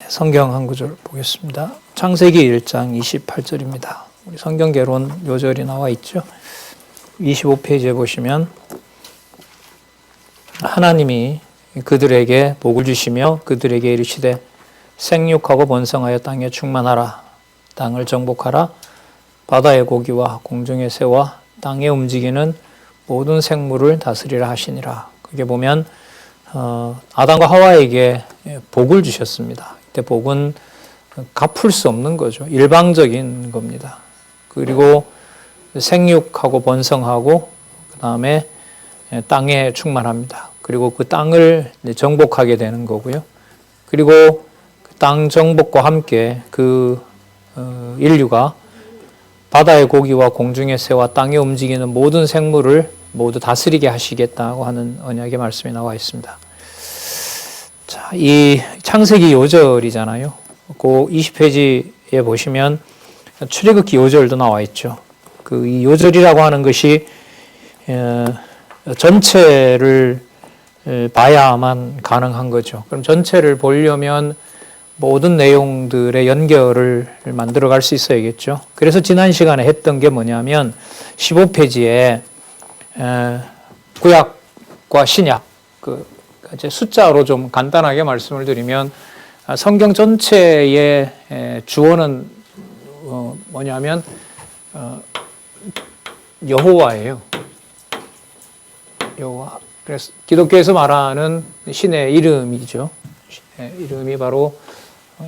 성경 한 구절 보겠습니다. 창세기 1장 28절입니다. 우리 성경 개론 요절이 나와 있죠. 25페이지에 보시면 하나님이 그들에게 복을 주시며 그들에게 이르시되 생육하고 번성하여 땅에 충만하라. 땅을 정복하라. 바다의 고기와 공중의 새와 땅에 움직이는 모든 생물을 다스리라 하시니라. 그게 보면 아담과 하와에게 복을 주셨습니다. 이때 복은 갚을 수 없는 거죠. 일방적인 겁니다. 그리고 생육하고 번성하고 그 다음에 땅에 충만합니다. 그리고 그 땅을 정복하게 되는 거고요. 그리고 그 땅 정복과 함께 그 인류가 바다의 고기와 공중의 새와 땅에 움직이는 모든 생물을 모두 다스리게 하시겠다고 하는 언약의 말씀이 나와 있습니다. 자, 이 창세기 요절이잖아요. 그 20페이지에 보시면 출애굽기 요절도 나와 있죠. 그 이 요절이라고 하는 것이 전체를 봐야만 가능한 거죠. 그럼 전체를 보려면 모든 내용들의 연결을 만들어 갈 수 있어야겠죠. 그래서 지난 시간에 했던 게 뭐냐면 15페이지에 구약과 신약, 이제 숫자로 좀 간단하게 말씀을 드리면 성경 전체의 주어는 뭐냐면 여호와예요. 여호와. 그래서 기독교에서 말하는 신의 이름이죠. 신의 이름이 바로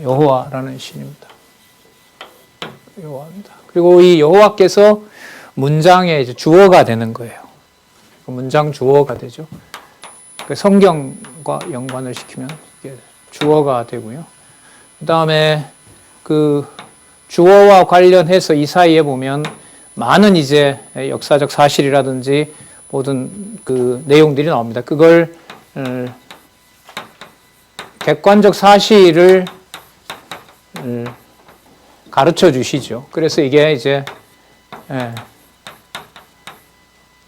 여호와라는 신입니다. 여호와입니다. 그리고 이 여호와께서 문장의 이제 주어가 되는 거예요. 문장 주어가 되죠. 성경과 연관을 시키면 이게 주어가 되고요. 그 다음에 그 주어와 관련해서 이 사이에 보면 많은 이제 역사적 사실이라든지 모든 그 내용들이 나옵니다. 그걸 객관적 사실을 가르쳐 주시죠. 그래서 이게 이제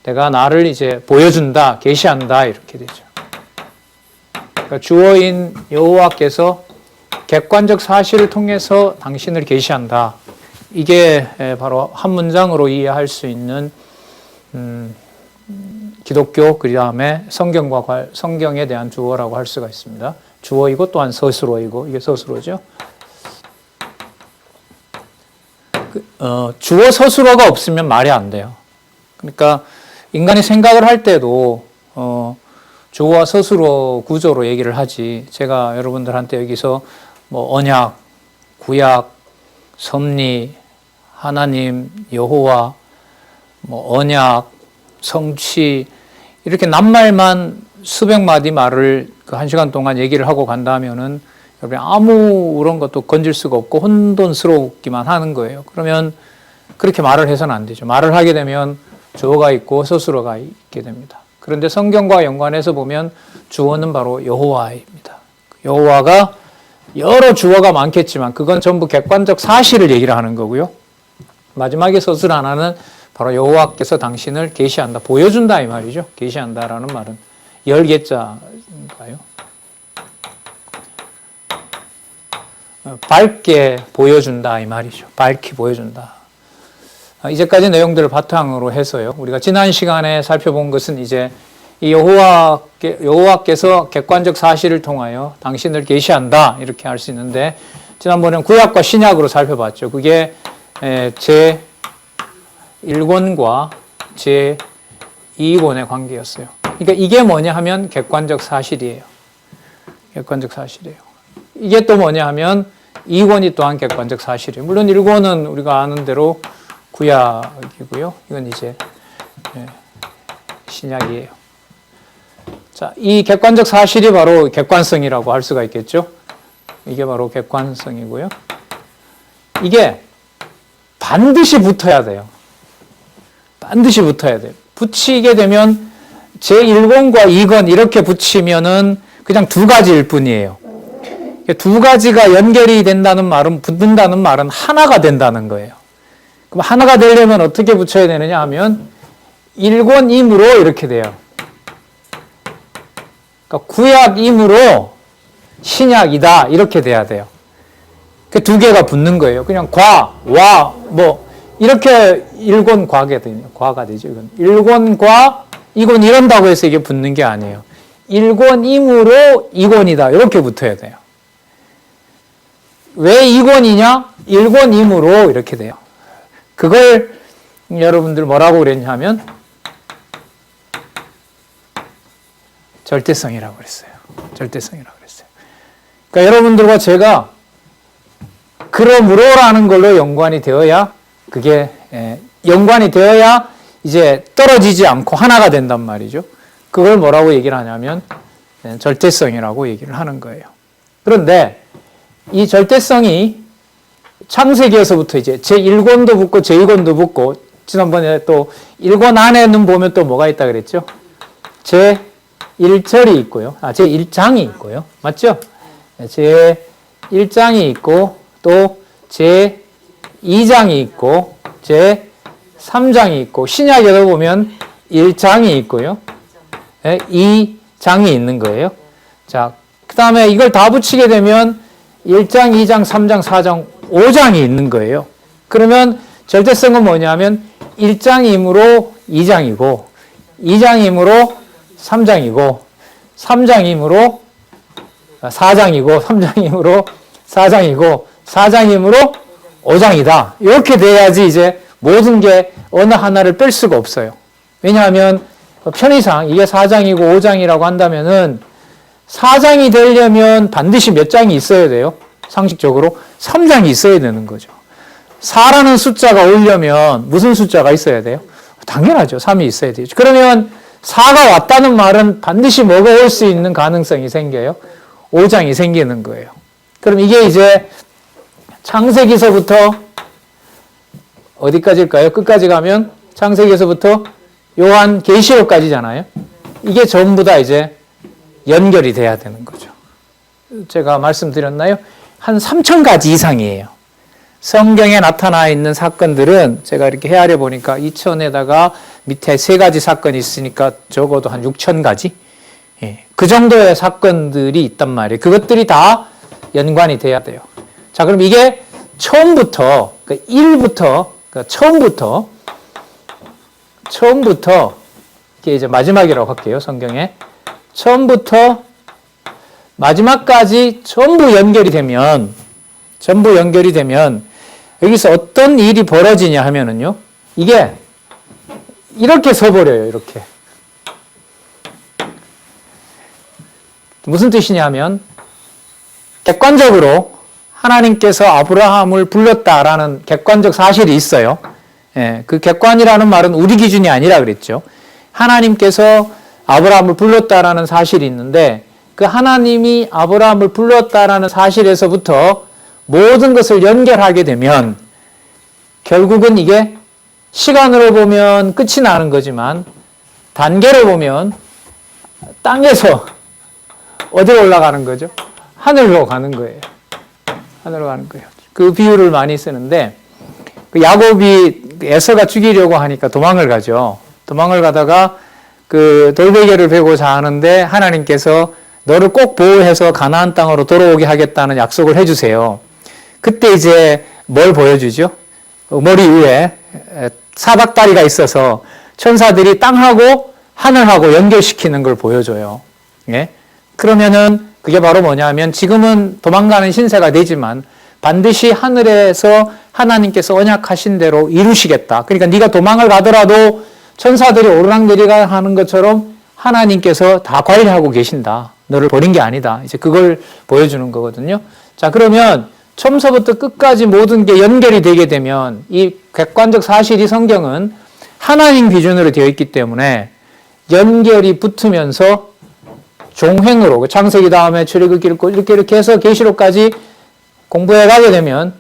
내가 나를 이제 보여준다, 계시한다 이렇게 되죠. 그러니까 주어인 여호와께서 객관적 사실을 통해서 당신을 계시한다. 이게 바로 한 문장으로 이해할 수 있는 기독교 그 다음에 성경에 대한 주어라고 할 수가 있습니다. 주어이고 또한 서술어이고 이게 서술어죠. 주어 서술어가 없으면 말이 안 돼요. 그러니까 인간이 생각을 할 때도 주어와 서술어 구조로 얘기를 하지. 제가 여러분들한테 여기서 뭐 언약, 구약, 섭리, 하나님, 여호와, 뭐 언약, 성취 이렇게 낱말만 수백 마디 말을 그 1시간 동안 얘기를 하고 간다면은 여러분 아무런 것도 건질 수가 없고 혼돈스럽기만 하는 거예요. 그러면 그렇게 말을 해서는 안 되죠. 말을 하게 되면 주어가 있고 서술어가 있게 됩니다. 그런데 성경과 연관해서 보면 주어는 바로 여호와입니다. 여호와가 여러 주어가 많겠지만 그건 전부 객관적 사실을 얘기를 하는 거고요. 마지막에 서술 하나는 바로 여호와께서 당신을 계시한다, 보여준다 이 말이죠. 계시한다라는 말은 열개자인가요? 밝게 보여준다 이 말이죠. 밝게 보여준다. 이제까지 내용들을 바탕으로 해서요. 우리가 지난 시간에 살펴본 것은 이제 이 여호와께서 객관적 사실을 통하여 당신을 계시한다 이렇게 할 수 있는데 지난번에는 구약과 신약으로 살펴봤죠. 그게 제 1권과 제 2권의 관계였어요. 그러니까 이게 뭐냐 하면 객관적 사실이에요. 객관적 사실이에요. 이게 또 뭐냐 하면 2권이 또한 객관적 사실이에요. 물론 1권은 우리가 아는 대로 구약이고요. 이건 이제 신약이에요. 자, 이 객관적 사실이 바로 객관성이라고 할 수가 있겠죠. 이게 바로 객관성이고요. 이게 반드시 붙어야 돼요. 반드시 붙어야 돼요. 붙이게 되면 제1권과 2권 이렇게 붙이면은 그냥 두 가지일 뿐이에요. 두 가지가 연결이 된다는 말은, 붙는다는 말은 하나가 된다는 거예요. 그럼 하나가 되려면 어떻게 붙여야 되느냐 하면 1권임으로 이렇게 돼요. 그러니까 구약임으로 신약이다 이렇게 돼야 돼요. 그 두 개가 붙는 거예요. 그냥 과, 와, 뭐 이렇게 일곤과가 되죠. 과가 되죠. 이건 일곤과 이곤 이런다고 해서 이게 붙는 게 아니에요. 일곤임으로 이곤이다. 이렇게 붙어야 돼요. 왜 이곤이냐? 일곤임으로 이렇게 돼요. 그걸 여러분들 뭐라고 그랬냐면 절대성이라고 그랬어요. 절대성이라고 그랬어요. 그러니까 여러분들과 제가 그러므로라는 걸로 연관이 되어야 그게 연관이 되어야 이제 떨어지지 않고 하나가 된단 말이죠. 그걸 뭐라고 얘기를 하냐면 절대성이라고 얘기를 하는 거예요. 그런데 이 절대성이 창세기에서부터 이제 제1권도 붙고 제2권도 붙고 지난번에 또 1권 안에는 보면 또 뭐가 있다 그랬죠? 제1절이 있고요. 제1장이 있고요. 맞죠? 제1장이 있고 또 제2장이 있고 제3장이 있고 신약에도 보면 1장이 있고요. 2장이 있는 거예요. 자, 그 다음에 이걸 다 붙이게 되면 1장, 2장, 3장, 4장, 5장이 있는 거예요. 그러면 절대성은 뭐냐면 1장이므로 2장이고 2장이므로 3장이고 3장이므로 4장이고 3장이므로 4장이고 4장이므로 5장이다. 이렇게 돼야지 이제 모든 게 어느 하나를 뺄 수가 없어요. 왜냐하면 편의상 이게 4장이고 5장이라고 한다면은 4장이 되려면 반드시 몇 장이 있어야 돼요? 상식적으로 3장이 있어야 되는 거죠. 4라는 숫자가 오려면 무슨 숫자가 있어야 돼요? 당연하죠. 3이 있어야 되죠. 그러면 4가 왔다는 말은 반드시 뭐가 올 수 있는 가능성이 생겨요? 5장이 생기는 거예요. 그럼 이게 이제 창세기서부터 어디까지일까요? 끝까지 가면 창세기에서부터 요한계시록까지잖아요. 이게 전부 다 이제 연결이 돼야 되는 거죠. 제가 말씀드렸나요? 한 3,000가지 이상이에요. 성경에 나타나 있는 사건들은 제가 이렇게 헤아려 보니까 2,000에다가 밑에 3가지 사건이 있으니까 적어도 한 6,000가지? 그 정도의 사건들이 있단 말이에요. 그것들이 다 연관이 돼야 돼요. 자, 그럼 이게 처음부터, 그러니까 1부터, 그러니까 처음부터, 이게 이제 마지막이라고 할게요, 성경에. 처음부터 마지막까지 전부 연결이 되면, 여기서 어떤 일이 벌어지냐 하면은요, 이게 이렇게 서버려요, 이렇게. 무슨 뜻이냐 하면, 객관적으로 하나님께서 아브라함을 불렀다라는 객관적 사실이 있어요. 그 객관이라는 말은 우리 기준이 아니라 그랬죠. 하나님께서 아브라함을 불렀다라는 사실이 있는데 그 하나님이 아브라함을 불렀다라는 사실에서부터 모든 것을 연결하게 되면 결국은 이게 시간으로 보면 끝이 나는 거지만 단계로 보면 땅에서 어디로 올라가는 거죠? 하늘로 가는 거예요. 하늘로 가는 거예요. 그 비유를 많이 쓰는데 그 야곱이 에서가 죽이려고 하니까 도망을 가죠. 도망을 가다가 그 돌베개를 베고자 하는데 하나님께서 너를 꼭 보호해서 가나안 땅으로 돌아오게 하겠다는 약속을 해주세요. 그때 이제 뭘 보여주죠? 머리 위에 사닥다리가 있어서 천사들이 땅하고 하늘하고 연결시키는 걸 보여줘요. 예? 그러면은 그게 바로 뭐냐면 지금은 도망가는 신세가 되지만 반드시 하늘에서 하나님께서 언약하신 대로 이루시겠다. 그러니까 네가 도망을 가더라도 천사들이 오르락내리락 하는 것처럼 하나님께서 다 관리하고 계신다. 너를 버린 게 아니다. 이제 그걸 보여주는 거거든요. 자, 그러면 처음서부터 끝까지 모든 게 연결이 되게 되면 이 객관적 사실이 성경은 하나님 기준으로 되어 있기 때문에 연결이 붙으면서 종횡으로 창세기 다음에 출애굽기 이렇게 해서 계시록까지 공부해 가게 되면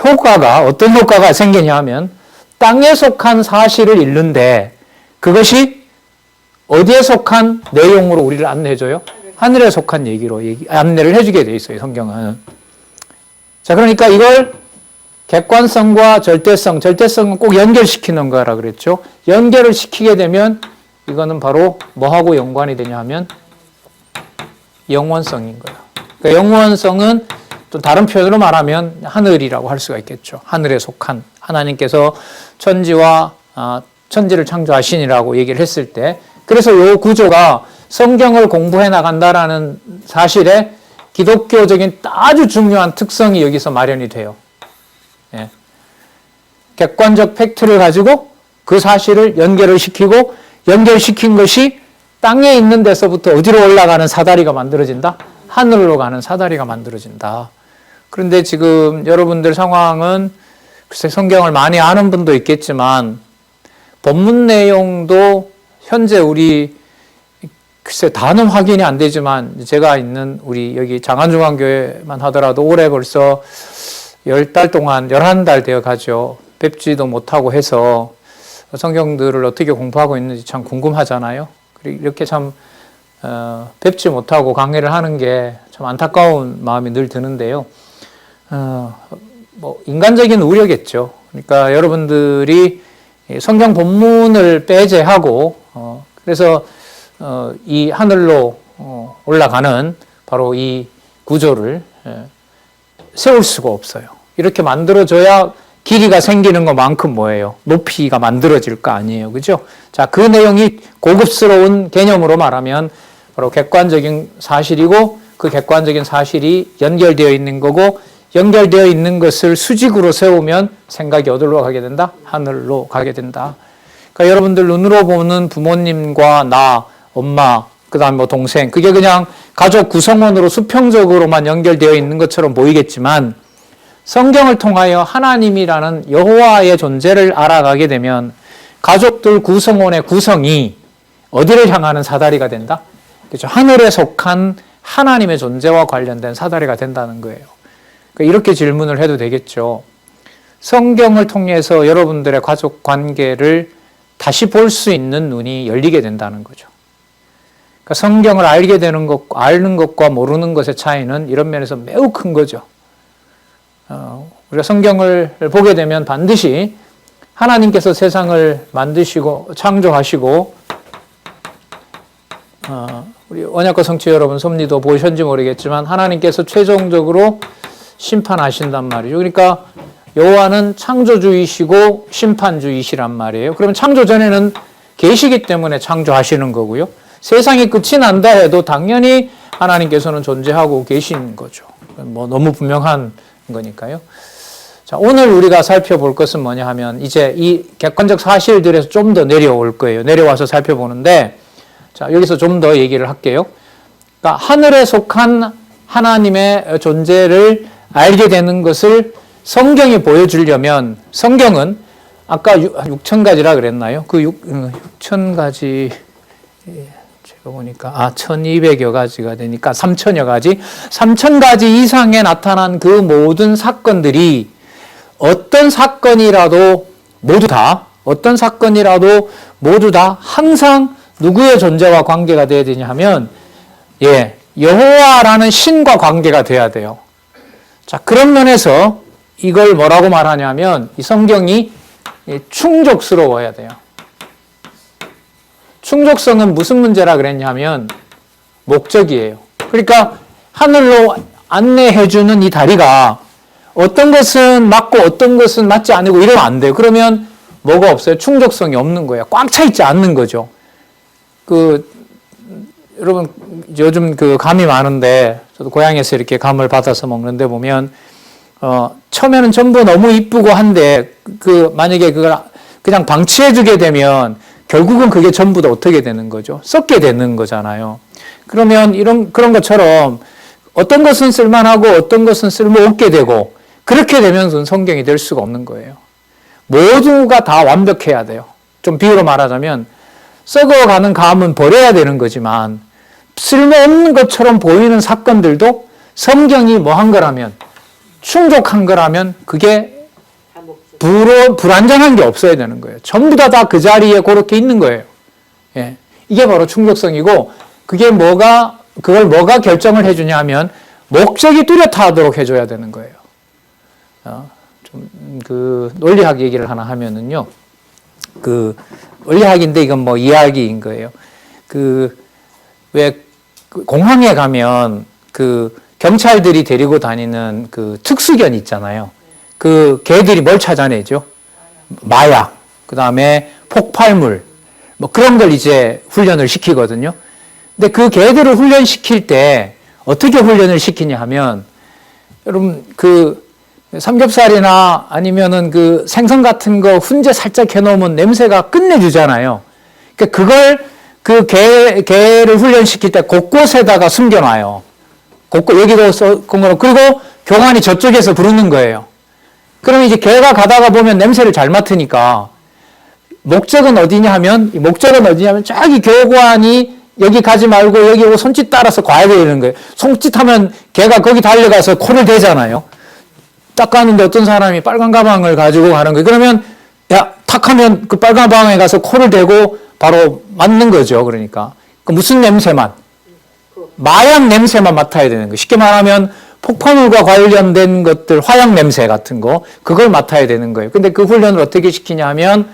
효과가 어떤 효과가 생기냐 하면 땅에 속한 사실을 읽는데 그것이 어디에 속한 내용으로 우리를 안내해줘요? 하늘에 속한 얘기로 안내를 해주게 돼 있어요, 성경은. 자, 그러니까 이걸 객관성과 절대성은 꼭 연결시키는 거라 그랬죠. 연결을 시키게 되면 이거는 바로 뭐하고 연관이 되냐 하면 영원성인 거예요. 그러니까 영원성은 또 다른 표현으로 말하면 하늘이라고 할 수가 있겠죠. 하늘에 속한 하나님께서 천지를 창조하시니라고 얘기를 했을 때, 그래서 이 구조가 성경을 공부해 나간다라는 사실에 기독교적인 아주 중요한 특성이 여기서 마련이 돼요. 예. 객관적 팩트를 가지고 그 사실을 연결을 시키고, 연결시킨 것이 땅에 있는 데서부터 어디로 올라가는 사다리가 만들어진다? 하늘로 가는 사다리가 만들어진다. 그런데 지금 여러분들 상황은 글쎄 성경을 많이 아는 분도 있겠지만 본문 내용도 현재 우리 글쎄 다는 확인이 안 되지만 제가 있는 우리 여기 장안중앙교회만 하더라도 올해 벌써 10달 동안 11달 되어 가죠. 뵙지도 못하고 해서 성경들을 어떻게 공부하고 있는지 참 궁금하잖아요. 이렇게 참 뵙지 못하고 강의를 하는 게 참 안타까운 마음이 늘 드는데요. 뭐 인간적인 우려겠죠. 그러니까 여러분들이 성경 본문을 배제하고 그래서 이 하늘로 올라가는 바로 이 구조를 세울 수가 없어요. 이렇게 만들어져야 길이가 생기는 것만큼 뭐예요? 높이가 만들어질 거 아니에요. 그죠? 자, 그 내용이 고급스러운 개념으로 말하면 바로 객관적인 사실이고, 그 객관적인 사실이 연결되어 있는 거고, 연결되어 있는 것을 수직으로 세우면 생각이 어디로 가게 된다? 하늘로 가게 된다. 그러니까 여러분들 눈으로 보는 부모님과 나, 엄마, 그 다음에 뭐 동생, 그게 그냥 가족 구성원으로 수평적으로만 연결되어 있는 것처럼 보이겠지만, 성경을 통하여 하나님이라는 여호와의 존재를 알아가게 되면 가족들 구성원의 구성이 어디를 향하는 사다리가 된다? 그렇죠. 하늘에 속한 하나님의 존재와 관련된 사다리가 된다는 거예요. 그러니까 이렇게 질문을 해도 되겠죠. 성경을 통해서 여러분들의 가족 관계를 다시 볼 수 있는 눈이 열리게 된다는 거죠. 그러니까 성경을 알게 되는 것과 아는 것과 모르는 것의 차이는 이런 면에서 매우 큰 거죠. 우리가 성경을 보게 되면 반드시 하나님께서 세상을 만드시고 창조하시고, 우리 언약과 성취 여러분 섭리도 보셨는지 모르겠지만 하나님께서 최종적으로 심판하신단 말이죠. 그러니까 여호와는 창조주이시고 심판주이시란 말이에요. 그러면 창조 전에는 계시기 때문에 창조하시는 거고요. 세상이 끝이 난다 해도 당연히 하나님께서는 존재하고 계신 거죠. 뭐 너무 분명한 거니까요. 자, 오늘 우리가 살펴볼 것은 뭐냐 하면 이제 이 객관적 사실들에서 좀 더 내려올 거예요. 내려와서 살펴보는데, 자, 여기서 좀 더 얘기를 할게요. 그러니까 하늘에 속한 하나님의 존재를 알게 되는 것을 성경이 보여주려면, 성경은 아까 6,000가지라 그랬나요? 그 6,000가지, 제가 보니까 1,200여 가지가 되니까 3,000여 가지, 3,000가지 이상에 나타난 그 모든 사건들이 어떤 사건이라도 모두 다 항상 누구의 존재와 관계가 되어야 되냐 하면, 여호와라는 신과 관계가 돼야 돼요. 자, 그런 면에서 이걸 뭐라고 말하냐면 이 성경이 충족스러워야 돼요. 충족성은 무슨 문제라 그랬냐면 목적이에요. 그러니까 하늘로 안내해주는 이 다리가 어떤 것은 맞고 어떤 것은 맞지 않고 이러면 안 돼요. 그러면 뭐가 없어요? 충족성이 없는 거예요. 꽉 차 있지 않는 거죠. 여러분 요즘 감이 많은데 저도 고향에서 이렇게 감을 받아서 먹는데 보면 처음에는 전부 너무 이쁘고 한데 만약에 그걸 그냥 방치해주게 되면 결국은 그게 전부 다 어떻게 되는 거죠? 썩게 되는 거잖아요. 그러면 그런 것처럼 어떤 것은 쓸만하고 어떤 것은 쓸모없게 되고 그렇게 되면 성경이 될 수가 없는 거예요. 모두가 다 완벽해야 돼요. 좀 비유로 말하자면 썩어가는 감은 버려야 되는 거지만 쓸모없는 것처럼 보이는 사건들도 성경이 뭐 한 거라면 충족한 거라면 그게 불완전한 게 없어야 되는 거예요. 전부 다 그 자리에 그렇게 있는 거예요. 이게 바로 충족성이고 그걸 뭐가 결정을 해주냐 하면 목적이 뚜렷하도록 해줘야 되는 거예요. 논리학 얘기를 하나 하면은요. 원리학인데 이건 뭐 이야기인 거예요. 왜 공항에 가면 경찰들이 데리고 다니는 그 특수견 있잖아요. 그 개들이 뭘 찾아내죠? 마약, 그 다음에 폭발물, 뭐 그런 걸 이제 훈련을 시키거든요. 근데 그 개들을 훈련시킬 때 어떻게 훈련을 시키냐 하면, 여러분, 그 삼겹살이나 아니면은 그 생선 같은 거 훈제 살짝 해놓으면 냄새가 끝내주잖아요. 그러니까 그걸 그 개를 훈련시킬 때 곳곳에다가 숨겨놔요. 여기도 그리고 교관이 저쪽에서 부르는 거예요. 그럼 이제 개가 가다가 보면 냄새를 잘 맡으니까 목적은 어디냐 하면 저기 교관이 여기 가지 말고 여기 오고 손짓 따라서 가야 되는 거예요. 손짓하면 개가 거기 달려가서 코를 대잖아요. 딱 가는데 어떤 사람이 빨간 가방을 가지고 가는 거예요. 그러면 야, 탁 하면 그 빨간 가방에 가서 코를 대고 바로 맞는 거죠. 그러니까 무슨 냄새만? 마약 냄새만 맡아야 되는 거예요. 쉽게 말하면 폭발물과 관련된 것들, 화약 냄새 같은 거, 그걸 맡아야 되는 거예요. 근데 그 훈련을 어떻게 시키냐 하면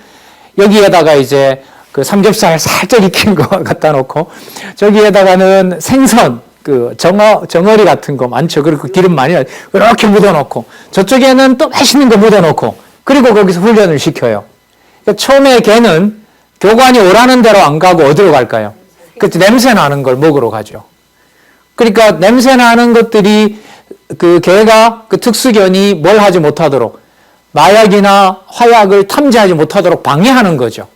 여기에다가 이제 그 삼겹살 살짝 익힌 거 갖다 놓고 저기에다가는 생선, 그 정어리 같은 거 많죠. 그리고 기름 많이 이렇게 묻어놓고 저쪽에는 또 맛있는 거 묻어놓고 그리고 거기서 훈련을 시켜요. 그러니까 처음에 걔는 교관이 오라는 대로 안 가고 어디로 갈까요? 그때 냄새 나는 걸 먹으러 가죠. 그러니까 냄새 나는 것들이 그 개가 그 특수견이 뭘 하지 못하도록 마약이나 화약을 탐지하지 못하도록 방해하는 거죠.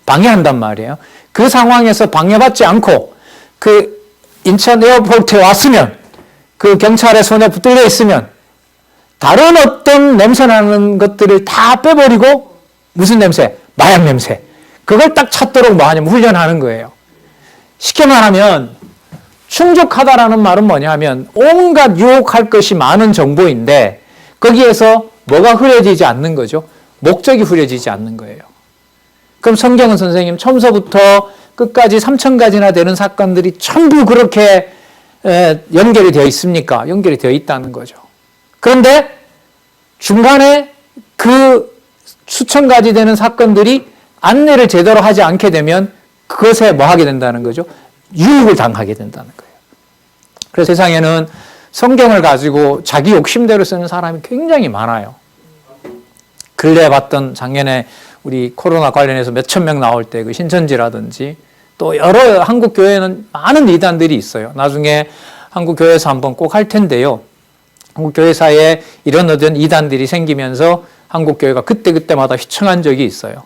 방해한단 말이에요. 그 상황에서 방해받지 않고 그 인천 에어포트에 왔으면 그 경찰의 손에 붙들려 있으면 다른 어떤 냄새 나는 것들을 다 빼버리고 무슨 냄새? 마약 냄새. 그걸 딱 찾도록 뭐 하냐면 훈련하는 거예요. 쉽게 말하면 충족하다라는 말은 뭐냐면 온갖 유혹할 것이 많은 정보인데 거기에서 뭐가 흐려지지 않는 거죠? 목적이 흐려지지 않는 거예요. 그럼 성경은 선생님 처음서부터 끝까지 3,000가지나 되는 사건들이 전부 그렇게 연결이 되어 있습니까? 연결이 되어 있다는 거죠. 그런데 중간에 그 수천 가지 되는 사건들이 안내를 제대로 하지 않게 되면 그것에 뭐 하게 된다는 거죠? 유혹을 당하게 된다는 거예요. 그래서 세상에는 성경을 가지고 자기 욕심대로 쓰는 사람이 굉장히 많아요. 근래에 봤던 작년에 우리 코로나 관련해서 몇천 명 나올 때 그 신천지라든지 또 여러 한국 교회는 많은 이단들이 있어요. 나중에 한국 교회에서 한번 꼭 할 텐데요. 한국 교회사에 이런 이단들이 생기면서 한국 교회가 그때마다 휘청한 적이 있어요.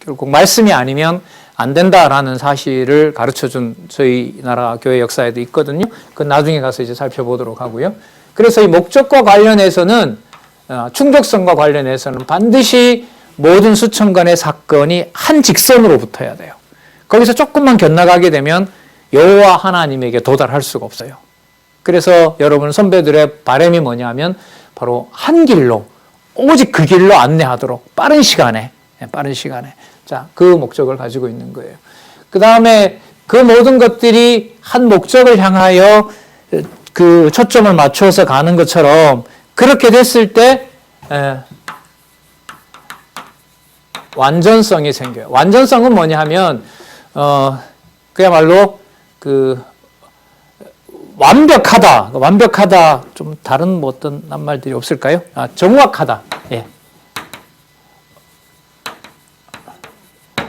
결국 말씀이 아니면 안 된다라는 사실을 가르쳐준 저희 나라 교회 역사에도 있거든요. 그건 나중에 가서 이제 살펴보도록 하고요. 그래서 이 목적과 관련해서는 충족성과 관련해서는 반드시 모든 수천 건의 사건이 한 직선으로 붙어야 돼요. 거기서 조금만 곁나가게 되면 여호와 하나님에게 도달할 수가 없어요. 그래서 여러분 선배들의 바람이 뭐냐면 바로 한 길로 오직 그 길로 안내하도록 빠른 시간에 자, 그 목적을 가지고 있는 거예요. 그 다음에 그 모든 것들이 한 목적을 향하여 그 초점을 맞춰서 가는 것처럼 그렇게 됐을 때 완전성이 생겨요. 완전성은 뭐냐 하면 그야말로 그 완벽하다 좀 다른 뭐 어떤 낱말들이 없을까요? 정확하다. 예.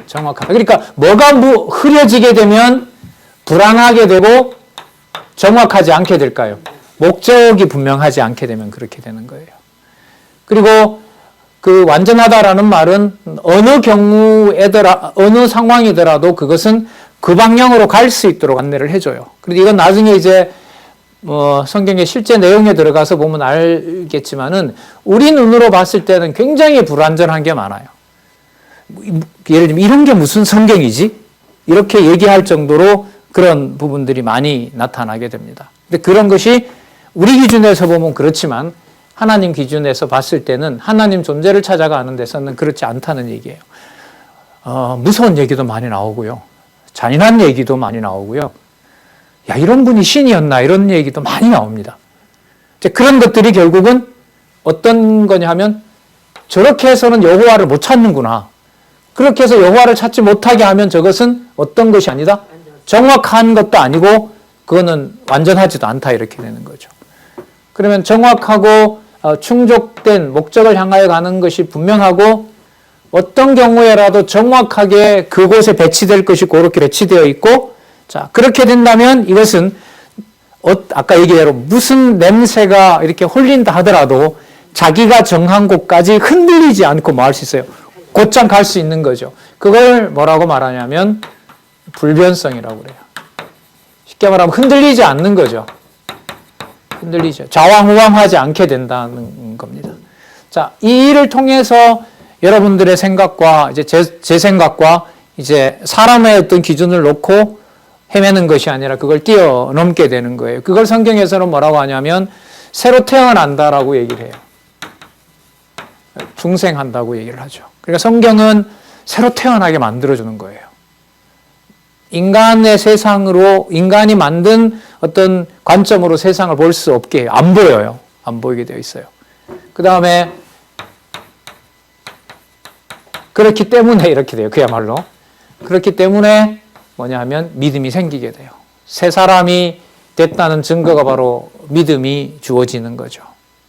정확하다. 그러니까 뭐가 흐려지게 되면 불안하게 되고 정확하지 않게 될까요? 목적이 분명하지 않게 되면 그렇게 되는 거예요. 그리고 그 완전하다라는 말은 어느 상황이더라도 그것은 그 방향으로 갈 수 있도록 안내를 해줘요. 그런데 이건 나중에 이제 성경의 실제 내용에 들어가서 보면 알겠지만은 우리 눈으로 봤을 때는 굉장히 불완전한 게 많아요. 예를 들면 이런 게 무슨 성경이지? 이렇게 얘기할 정도로 그런 부분들이 많이 나타나게 됩니다. 근데 그런 것이 우리 기준에서 보면 그렇지만 하나님 기준에서 봤을 때는 하나님 존재를 찾아가는 데서는 그렇지 않다는 얘기예요. 무서운 얘기도 많이 나오고요. 잔인한 얘기도 많이 나오고요. 야, 이런 분이 신이었나 이런 얘기도 많이 나옵니다. 그런 것들이 결국은 어떤 거냐 하면 저렇게 해서는 여호와를 못 찾는구나. 그렇게 해서 여호와를 찾지 못하게 하면 저것은 어떤 것이 아니다? 정확한 것도 아니고 그거는 완전하지도 않다 이렇게 되는 거죠. 그러면 정확하고 충족된 목적을 향하여 가는 것이 분명하고 어떤 경우에라도 정확하게 그곳에 배치될 것이 그렇게 배치되어 있고 자 그렇게 된다면 이것은 아까 얘기대로 무슨 냄새가 이렇게 홀린다 하더라도 자기가 정한 곳까지 흔들리지 않고 뭐 할 수 있어요. 곧장 갈 수 있는 거죠. 그걸 뭐라고 말하냐면 불변성이라고 그래요. 쉽게 말하면 흔들리지 않는 거죠. 흔들리죠. 좌왕우왕하지 않게 된다는 겁니다. 자, 이 일을 통해서 여러분들의 생각과 이제 제 생각과 이제 사람의 어떤 기준을 놓고 헤매는 것이 아니라 그걸 뛰어넘게 되는 거예요. 그걸 성경에서는 뭐라고 하냐면 새로 태어난다라고 얘기를 해요. 중생한다고 얘기를 하죠. 그러니까 성경은 새로 태어나게 만들어주는 거예요. 인간의 세상으로 인간이 만든 어떤 관점으로 세상을 볼 수 없게 해요. 안 보여요. 안 보이게 되어 있어요. 그 다음에 그렇기 때문에 이렇게 돼요. 그야말로. 그렇기 때문에 뭐냐 하면 믿음이 생기게 돼요. 새 사람이 됐다는 증거가 바로 믿음이 주어지는 거죠.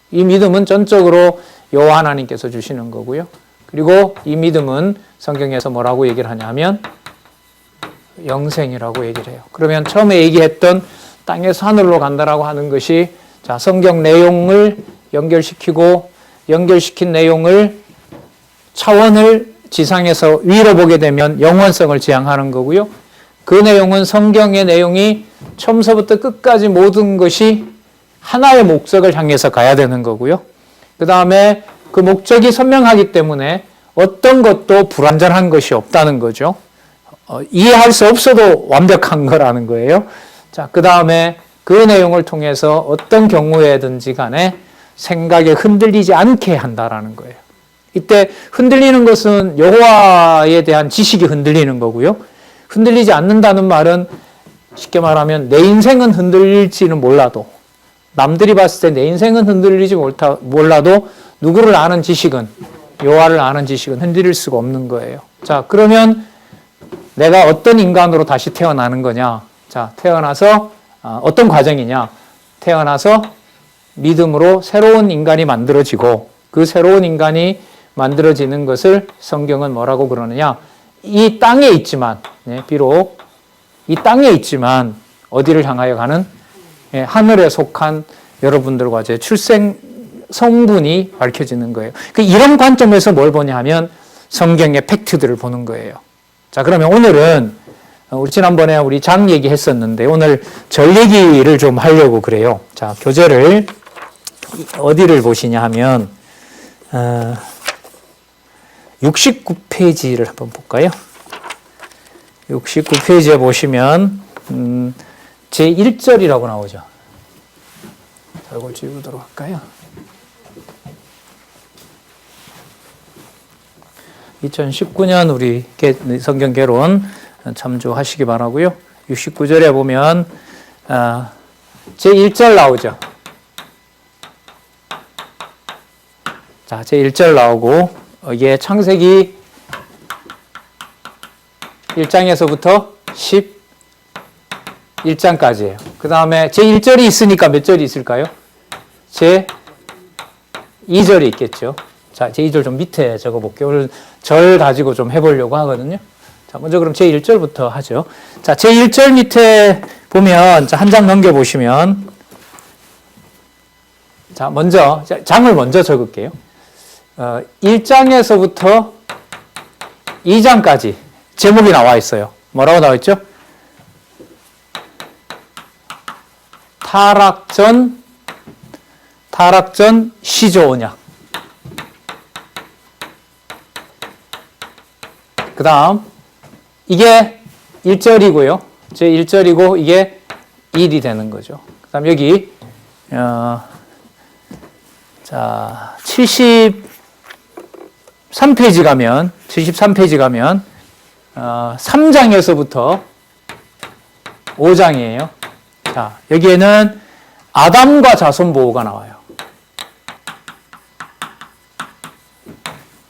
이 믿음은 전적으로 여호와 하나님께서 주시는 거고요. 그리고 이 믿음은 성경에서 뭐라고 얘기를 하냐면 영생이라고 얘기를 해요. 그러면 처음에 얘기했던 땅에서 하늘로 간다라고 하는 것이 자 성경 내용을 연결시킨 내용을 차원을 지상에서 위로 보게 되면 영원성을 지향하는 거고요. 그 내용은 성경의 내용이 처음서부터 끝까지 모든 것이 하나의 목적을 향해서 가야 되는 거고요. 그 다음에 그 목적이 선명하기 때문에 어떤 것도 불완전한 것이 없다는 거죠. 이해할 수 없어도 완벽한 거라는 거예요. 자, 그 다음에 그 내용을 통해서 어떤 경우에든지 간에 생각에 흔들리지 않게 한다라는 거예요. 이때 흔들리는 것은 여호와에 대한 지식이 흔들리는 거고요. 흔들리지 않는다는 말은 쉽게 말하면 내 인생은 흔들릴지는 몰라도 남들이 봤을 때 내 인생은 흔들리지 몰라도 누구를 아는 지식은 여호와를 아는 지식은 흔들릴 수가 없는 거예요. 자, 그러면 내가 어떤 인간으로 다시 태어나는 거냐? 자, 태어나서 어떤 과정이냐? 태어나서 믿음으로 새로운 인간이 만들어지고 그 새로운 인간이 만들어지는 것을 성경은 뭐라고 그러느냐? 이 땅에 있지만 비록 이 땅에 있지만 어디를 향하여 가는 하늘에 속한 여러분들과 제 출생 성분이 밝혀지는 거예요. 이런 관점에서 뭘 보냐 하면 성경의 팩트들을 보는 거예요. 자, 그러면 오늘은 우리 지난번에 우리 장 얘기했었는데 오늘 절 얘기를 좀 하려고 그래요. 자, 교재를 어디를 보시냐 하면 69페이지를 한번 볼까요? 69페이지에 보시면 제 1절이라고 나오죠. 자, 이걸 지우도록 할까요? 2019년 우리 성경 개론 참조하시기 바라고요. 69절에 보면 제 1절 나오죠. 자, 제 1절 나오고 이게 창세기 1장에서부터 11장까지예요. 그 다음에 제 1절이 있으니까 몇 절이 있을까요? 제 2절이 있겠죠. 자, 제 2절 좀 밑에 적어볼게요. 오늘 절 가지고 좀 해보려고 하거든요. 자, 먼저 그럼 제 1절부터 하죠. 자, 제 1절 밑에 보면, 자, 한 장 넘겨보시면, 자, 먼저, 장을 먼저 적을게요. 1장에서부터 2장까지 제목이 나와 있어요. 뭐라고 나와 있죠? 타락전 시조언약. 그 다음, 이게 1절이고요. 제 1절이고, 이게 1이 되는 거죠. 그 다음, 여기, 자, 73페이지 가면, 3장에서부터 5장이에요. 자, 여기에는 아담과 자손 보호가 나와요.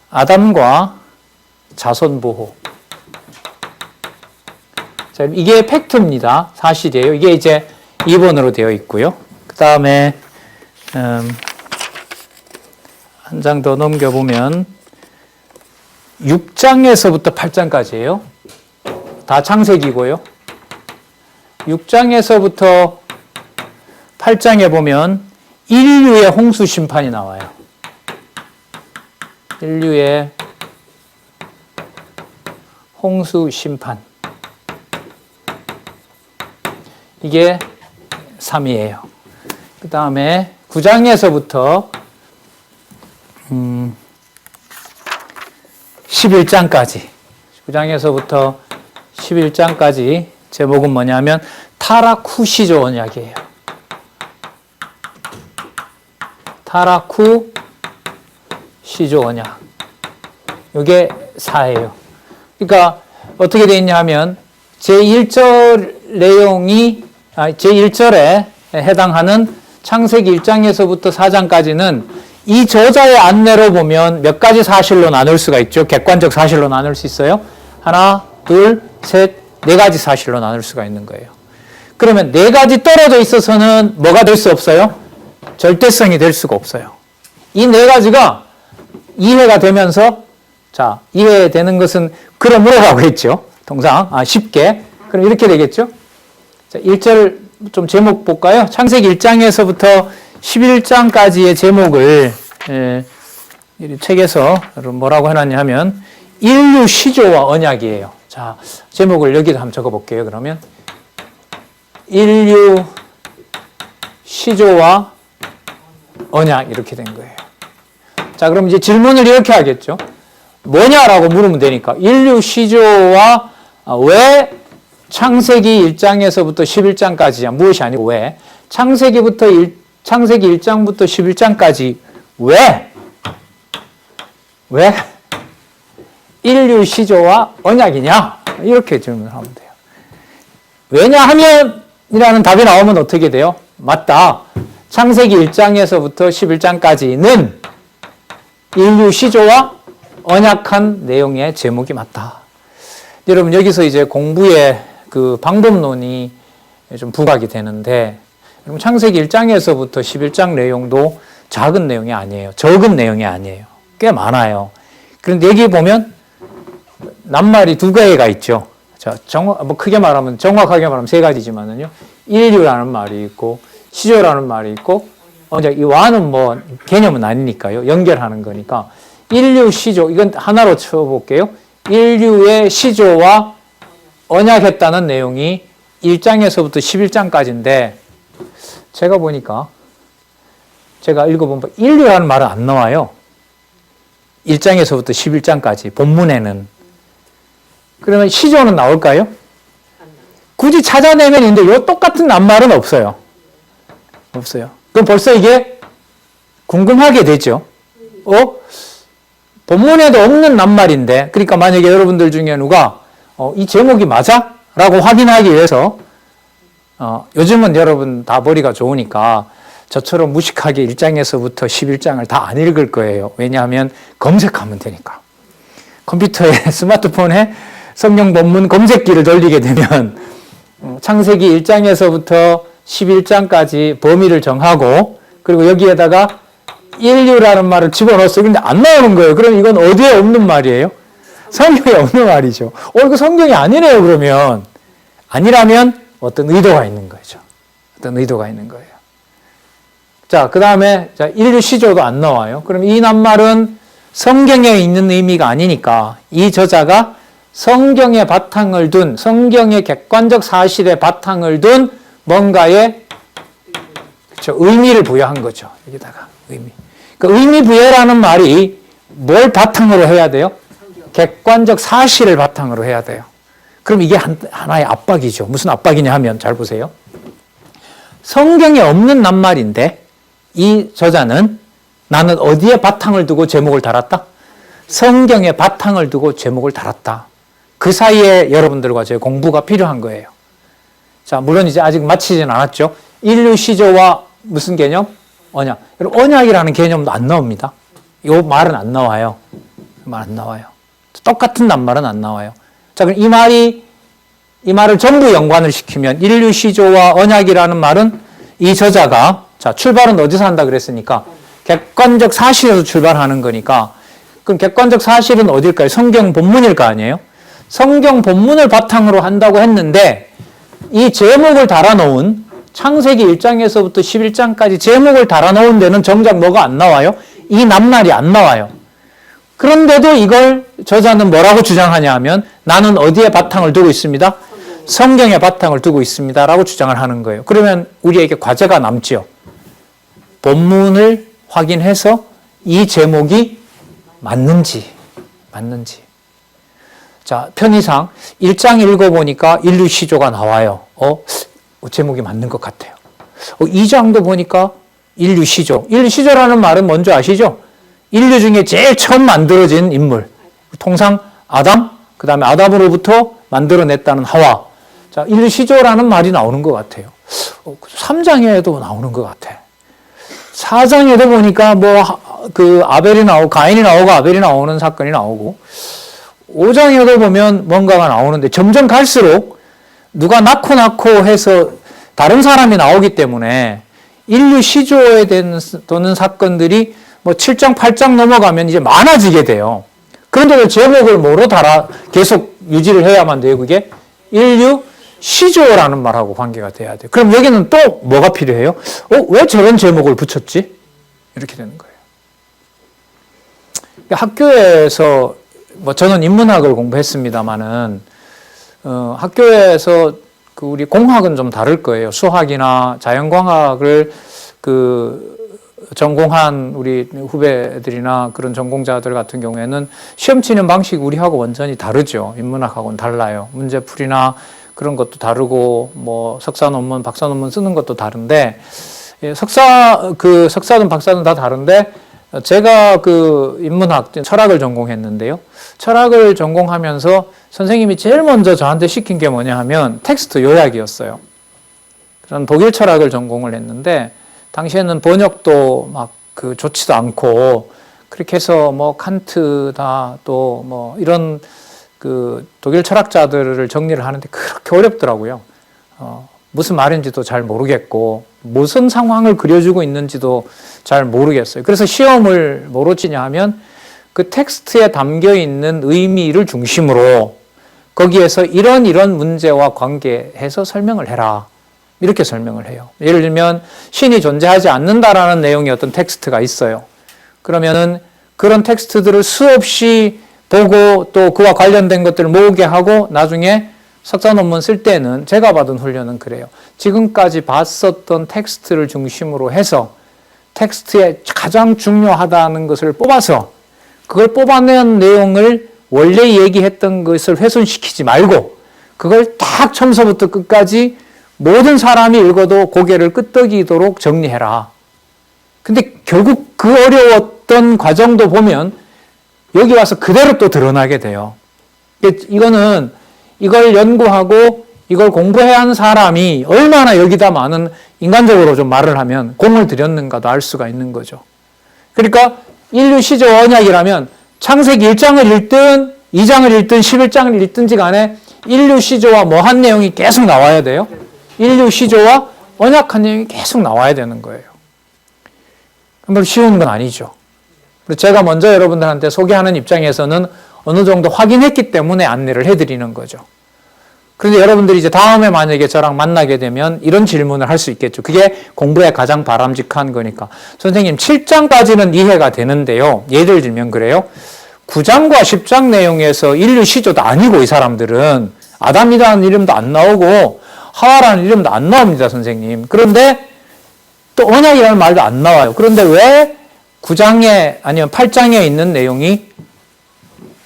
아담과 자손 보호. 자, 이게 팩트입니다. 사실이에요. 이게 이제 2번으로 되어 있고요. 그 다음에 한 장 더 넘겨보면 6장에서부터 8장까지예요. 다 창세기고요. 6장에서부터 8장에 보면 인류의 홍수 심판이 나와요. 인류의 홍수 심판. 이게 3이에요. 그 다음에 9장에서부터 11장까지 9장에서부터 11장까지 제목은 뭐냐면 타락 후 시조 언약이에요. 타락 후 시조 언약. 이게 4예요. 그러니까 어떻게 되어 있냐 하면 제1절 내용이 제1절에 해당하는 창세기 1장에서부터 4장까지는 이 저자의 안내로 보면 몇 가지 사실로 나눌 수가 있죠. 객관적 사실로 나눌 수 있어요. 하나, 둘, 셋, 네 가지 사실로 나눌 수가 있는 거예요. 그러면 네 가지 떨어져 있어서는 뭐가 될 수 없어요? 절대성이 될 수가 없어요. 이 네 가지가 이해가 되면서 자, 이해되는 것은 그러므로라고 했죠. 통상 쉽게. 그럼 이렇게 되겠죠. 자, 1절 좀 제목 볼까요? 창세기 1장에서부터 11장까지의 제목을 이 책에서 뭐라고 해놨냐 하면 인류 시조와 언약이에요. 자, 제목을 여기다 한번 적어볼게요. 그러면 인류 시조와 언약 이렇게 된 거예요. 자, 그럼 이제 질문을 이렇게 하겠죠. 뭐냐라고 물으면 되니까 인류 시조와 왜 창세기 1장에서부터 11장까지야 무엇이 아니고 왜 창세기 1장부터 11장까지 왜 인류 시조와 언약이냐 이렇게 질문을 하면 돼요. 왜냐하면 이라는 답이 나오면 어떻게 돼요? 맞다. 창세기 1장에서부터 11장까지는 인류 시조와 언약한 내용의 제목이 맞다. 여러분 여기서 이제 공부의 그 방법론이 좀 부각이 되는데 여러분 창세기 1장에서부터 11장 내용도 작은 내용이 아니에요. 적은 내용이 아니에요. 꽤 많아요. 그런데 여기 보면 낱말이 두 개가 있죠. 자, 크게 말하면 정확하게 말하면 세 가지지만은요. 인류라는 말이 있고 시조라는 말이 있고 이제 이 와는 뭐 개념은 아니니까요. 연결하는 거니까 인류 시조 이건 하나로 쳐볼게요. 인류의 시조와 언약했다는 내용이 1장에서부터 11장까지인데 제가 보니까 제가 읽어보면 인류라는 말은 안 나와요. 1장에서부터 11장까지 본문에는. 그러면 시조는 나올까요? 굳이 찾아내면 있는데 이 똑같은 낱말은 없어요. 없어요. 그럼 벌써 이게 궁금하게 되죠. 본문에도 없는 낱말인데 그러니까 만약에 여러분들 중에 누가 이 제목이 맞아? 라고 확인하기 위해서 요즘은 여러분 다 머리가 좋으니까 저처럼 무식하게 1장에서부터 11장을 다 안 읽을 거예요. 왜냐하면 검색하면 되니까. 컴퓨터에 스마트폰에 성경 본문 검색기를 돌리게 되면 창세기 1장에서부터 11장까지 범위를 정하고 그리고 여기에다가 인류라는 말을 집어넣었어요. 근데 안 나오는 거예요. 그럼 이건 어디에 없는 말이에요? 성경에 없는 말이죠. 이거 성경이 아니네요, 그러면. 아니라면 어떤 의도가 있는 거죠. 어떤 의도가 있는 거예요. 자, 그 다음에 인류 시조도 안 나와요. 그럼 이 낱말은 성경에 있는 의미가 아니니까 이 저자가 성경의 바탕을 둔, 성경의 객관적 사실의 바탕을 둔 뭔가의 의미를 부여한 거죠. 여기다가 의미. 그 의미 부여라는 말이 뭘 바탕으로 해야 돼요? 객관적 사실을 바탕으로 해야 돼요. 그럼 이게 하나의 압박이죠. 무슨 압박이냐 하면 잘 보세요. 성경에 없는 낱말인데 이 저자는 나는 어디에 바탕을 두고 제목을 달았다? 성경에 바탕을 두고 제목을 달았다. 그 사이에 여러분들과 제 공부가 필요한 거예요. 자, 물론 이제 아직 마치진 않았죠. 인류 시조와 무슨 개념? 언약. 여러분, 언약이라는 개념도 안 나옵니다. 이 말은 안 나와요. 말 안 나와요. 똑같은 낱말은 안 나와요. 자, 그럼 이 말을 전부 연관을 시키면 인류 시조와 언약이라는 말은 이 저자가 자, 출발은 어디서 한다 그랬으니까 객관적 사실에서 출발하는 거니까 그럼 객관적 사실은 어딜까요? 성경 본문일 거 아니에요? 성경 본문을 바탕으로 한다고 했는데 이 제목을 달아놓은 창세기 1장에서부터 11장까지 제목을 달아놓은 데는 정작 뭐가 안 나와요? 이 낱말이 안 나와요. 그런데도 이걸 저자는 뭐라고 주장하냐 하면 나는 어디에 바탕을 두고 있습니다? 성경에 바탕을 두고 있습니다 라고 주장을 하는 거예요. 그러면 우리에게 과제가 남지요. 본문을 확인해서 이 제목이 맞는지. 자, 편의상 1장 읽어보니까 인류시조가 나와요. 제목이 맞는 것 같아요. 2장도 보니까 인류시조. 인류시조라는 말은 뭔지 아시죠? 인류 중에 제일 처음 만들어진 인물. 통상 아담, 그 다음에 아담으로부터 만들어냈다는 하와. 자, 인류시조라는 말이 나오는 것 같아요. 3장에도 나오는 것 같아. 4장에도 보니까 아벨이 나오고, 가인이 나오고, 아벨이 나오는 사건이 나오고, 5장에도 보면 뭔가가 나오는데 점점 갈수록 누가 낳고 해서 다른 사람이 나오기 때문에 인류 시조에 되는 사건들이 7장, 8장 넘어가면 이제 많아지게 돼요. 그런데도 제목을 뭐로 계속 유지를 해야만 돼요, 그게? 인류 시조라는 말하고 관계가 돼야 돼요. 그럼 여기는 또 뭐가 필요해요? 왜 저런 제목을 붙였지? 이렇게 되는 거예요. 학교에서 저는 인문학을 공부했습니다만은 학교에서 우리 공학은 좀 다를 거예요. 수학이나 자연공학을 전공한 우리 후배들이나 그런 전공자들 같은 경우에는 시험 치는 방식이 우리하고 완전히 다르죠. 인문학하고는 달라요. 문제풀이나 그런 것도 다르고 석사 논문, 박사 논문 쓰는 것도 다른데 석사든 박사든 다 다른데 제가 인문학, 철학을 전공했는데요. 철학을 전공하면서 선생님이 제일 먼저 저한테 시킨 게 뭐냐 하면 텍스트 요약이었어요. 저는 독일 철학을 전공을 했는데 당시에는 번역도 좋지도 않고 그렇게 해서 칸트다 또 이런 독일 철학자들을 정리를 하는데 그렇게 어렵더라고요. 무슨 말인지도 잘 모르겠고 무슨 상황을 그려주고 있는지도 잘 모르겠어요. 그래서 시험을 뭐로 치냐 하면 그 텍스트에 담겨 있는 의미를 중심으로 거기에서 이런 문제와 관계해서 설명을 해라. 이렇게 설명을 해요. 예를 들면 신이 존재하지 않는다라는 내용의 어떤 텍스트가 있어요. 그러면은 그런 텍스트들을 수없이 보고 또 그와 관련된 것들을 모으게 하고 나중에 석사 논문 쓸 때는 제가 받은 훈련은 그래요. 지금까지 봤었던 텍스트를 중심으로 해서 텍스트에 가장 중요하다는 것을 뽑아서 그걸 뽑아낸 내용을 원래 얘기했던 것을 훼손시키지 말고 그걸 딱 처음서부터 끝까지 모든 사람이 읽어도 고개를 끄덕이도록 정리해라. 근데 결국 그 어려웠던 과정도 보면 여기 와서 그대로 또 드러나게 돼요. 이걸 연구하고 이걸 공부해야 하는 사람이 얼마나 여기다 많은 인간적으로 좀 말을 하면 공을 들였는가도 알 수가 있는 거죠. 그러니까 인류 시조 언약이라면 창세기 1장을 읽든 2장을 읽든 11장을 읽든지 간에 인류 시조와 뭐한 내용이 계속 나와야 돼요. 인류 시조와 언약한 내용이 계속 나와야 되는 거예요. 별로 쉬운 건 아니죠. 제가 먼저 여러분들한테 소개하는 입장에서는 어느 정도 확인했기 때문에 안내를 해드리는 거죠. 그런데 여러분들이 이제 다음에 만약에 저랑 만나게 되면 이런 질문을 할 수 있겠죠. 그게 공부에 가장 바람직한 거니까. 선생님, 7장까지는 이해가 되는데요. 예를 들면 그래요. 9장과 10장 내용에서 인류 시조도 아니고 이 사람들은 아담이라는 이름도 안 나오고 하와라는 이름도 안 나옵니다, 선생님. 그런데 또 언약이라는 말도 안 나와요. 그런데 왜 9장에 아니면 8장에 있는 내용이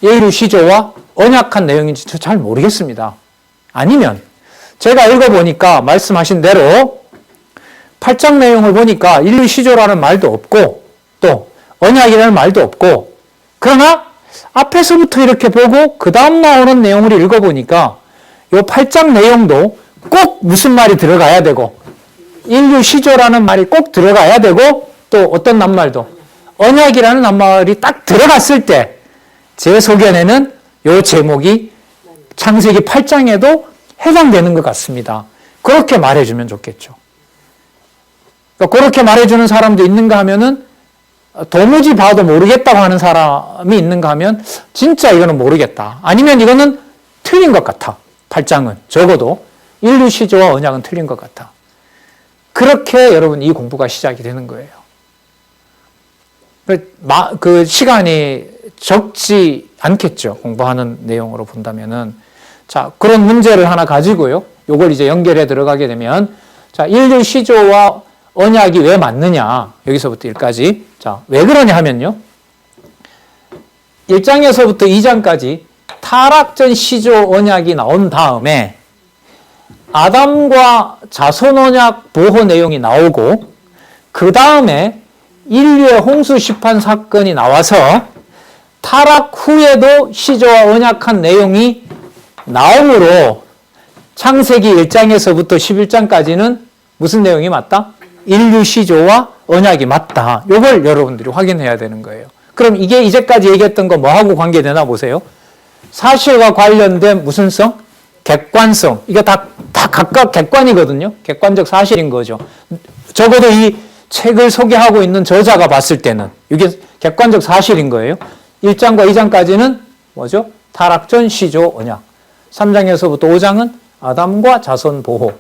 인류 시조와 언약한 내용인지 잘 모르겠습니다. 아니면 제가 읽어보니까 말씀하신 대로 8장 내용을 보니까 인류 시조라는 말도 없고 또 언약이라는 말도 없고 그러나 앞에서부터 이렇게 보고 그 다음 나오는 내용을 읽어보니까 이 8장 내용도 꼭 무슨 말이 들어가야 되고 인류 시조라는 말이 꼭 들어가야 되고 또 어떤 낱말도 언약이라는 낱말이 딱 들어갔을 때 제 소견에는 이 제목이 창세기 8장에도 해당되는 것 같습니다. 그렇게 말해주면 좋겠죠. 그러니까 그렇게 말해주는 사람도 있는가 하면은 도무지 봐도 모르겠다고 하는 사람이 있는가 하면 진짜 이거는 모르겠다. 아니면 이거는 틀린 것 같아. 8장은 적어도 인류 시조와 언약은 틀린 것 같아. 그렇게 여러분 이 공부가 시작이 되는 거예요. 그 시간이 적지 않겠죠. 공부하는 내용으로 본다면은. 자, 그런 문제를 하나 가지고요. 요걸 이제 연결해 들어가게 되면, 자, 인류 시조와 언약이 왜 맞느냐. 여기서부터 1까지. 자, 왜 그러냐 하면요. 1장에서부터 2장까지 타락전 시조 언약이 나온 다음에 아담과 자손 언약 보호 내용이 나오고, 그 다음에 인류의 홍수 심판 사건이 나와서 타락 후에도 시조와 언약한 내용이 나오므로 창세기 1장에서부터 11장까지는 무슨 내용이 맞다? 인류 시조와 언약이 맞다. 이걸 여러분들이 확인해야 되는 거예요. 그럼 이게 이제까지 얘기했던 거 뭐하고 관계되나 보세요. 사실과 관련된 무슨 성? 객관성. 이게 다 각각 객관이거든요. 객관적 사실인 거죠. 적어도 이 책을 소개하고 있는 저자가 봤을 때는 이게 객관적 사실인 거예요. 1장과 2장까지는 뭐죠? 타락전 시조 언약. 3장에서부터 5장은 아담과 자손 보호.